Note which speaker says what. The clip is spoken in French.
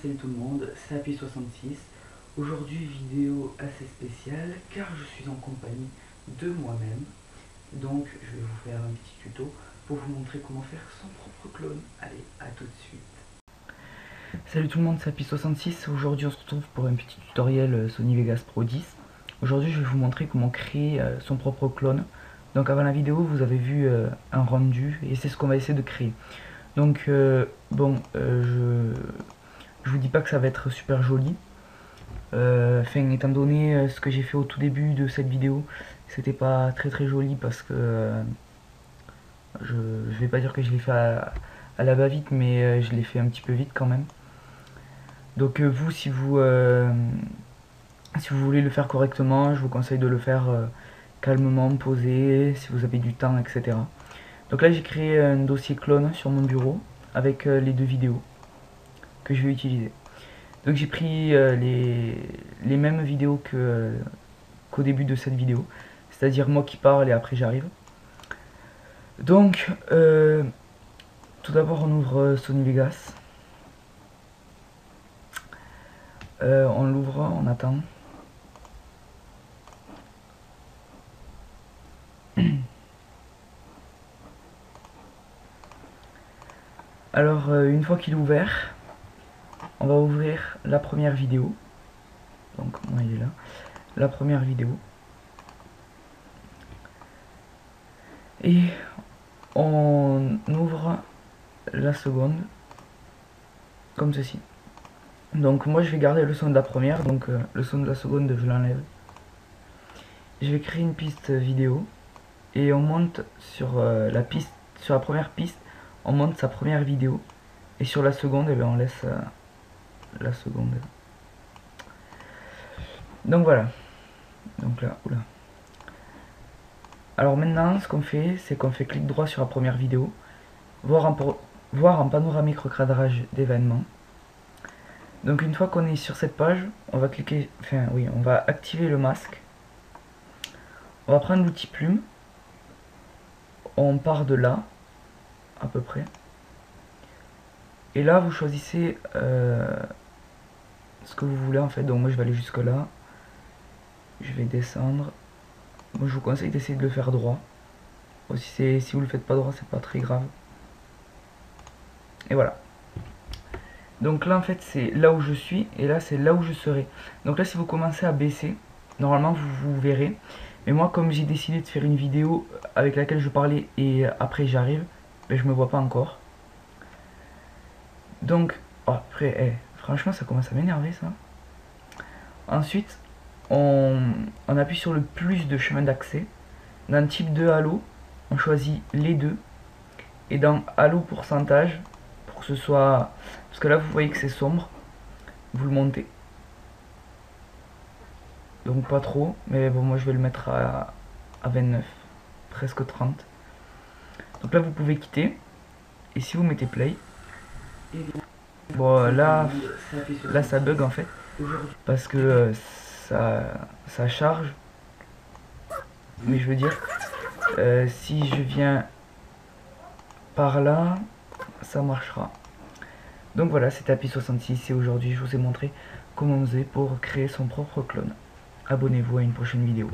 Speaker 1: salut tout le monde, c'est Happy66. Aujourd'hui, vidéo assez spéciale car je suis en compagnie de moi-même. Donc, je vais vous faire un petit tuto pour vous montrer comment faire son propre clone. Allez, à tout de suite. Salut tout le monde, c'est Happy66. Aujourd'hui, on se retrouve pour un petit tutoriel Sony Vegas Pro 10. Aujourd'hui, je vais vous montrer comment créer son propre clone. Donc, avant la vidéo, vous avez vu un rendu et c'est ce qu'on va essayer de créer. Donc, je vous dis pas que ça va être super joli. Étant donné ce que j'ai fait au tout début de cette vidéo, c'était pas très joli parce que je vais pas dire que je l'ai fait à la va-vite, mais je l'ai fait un petit peu vite quand même. Donc vous, si vous voulez le faire correctement, je vous conseille de le faire calmement, posé, si vous avez du temps, etc. Donc là, j'ai créé un dossier clone sur mon bureau avec les deux vidéos que je vais utiliser. Donc j'ai pris les mêmes vidéos qu'au début de cette vidéo, c'est-à-dire moi qui parle et après j'arrive. Donc tout d'abord on ouvre Sony Vegas, on l'ouvre, on attend. Alors une fois qu'il est ouvert, on va ouvrir la première vidéo. Donc moi il est là, la première vidéo. Et on ouvre la seconde, comme ceci. Donc moi je vais garder le son de la première, donc le son de la seconde je l'enlève. Je vais créer une piste vidéo et on monte sur la piste, sur la première piste, on monte sa première vidéo et sur la seconde, eh bien, on laisse la seconde. Donc voilà. Donc là, oula. Alors maintenant, ce qu'on fait, c'est qu'on fait clic droit sur la première vidéo, voir en panoramique recadrage d'événements. Donc une fois qu'on est sur cette page, on va cliquer, on va activer le masque. On va prendre l'outil plume. On part de là, à peu près. Et là, vous choisissez ce que vous voulez en fait. Donc moi, je vais aller jusque là. Je vais descendre. Moi, je vous conseille d'essayer de le faire droit. Bon, si vous le faites pas droit, c'est pas très grave. Et voilà. Donc là, en fait, c'est là où je suis. Et là, c'est là où je serai. Donc là, si vous commencez à baisser, normalement, vous verrez. Mais moi, comme j'ai décidé de faire une vidéo avec laquelle je parlais et après j'arrive, ben, je me vois pas encore. Donc, après, franchement, ça commence à m'énerver ça. Ensuite, on appuie sur le plus de chemin d'accès. Dans type de halo, on choisit les deux. Et dans halo pourcentage, pour que ce soit... Parce que là, vous voyez que c'est sombre, vous le montez. Donc pas trop, mais bon, moi je vais le mettre à 29, presque 30. Donc là, vous pouvez quitter. Et si vous mettez play, bon là ça bug en fait, parce que ça charge. Mais je veux dire, si je viens par là, ça marchera. Donc voilà, c'était Happy66 et aujourd'hui je vous ai montré comment on faisait pour créer son propre clone. Abonnez-vous à une prochaine vidéo.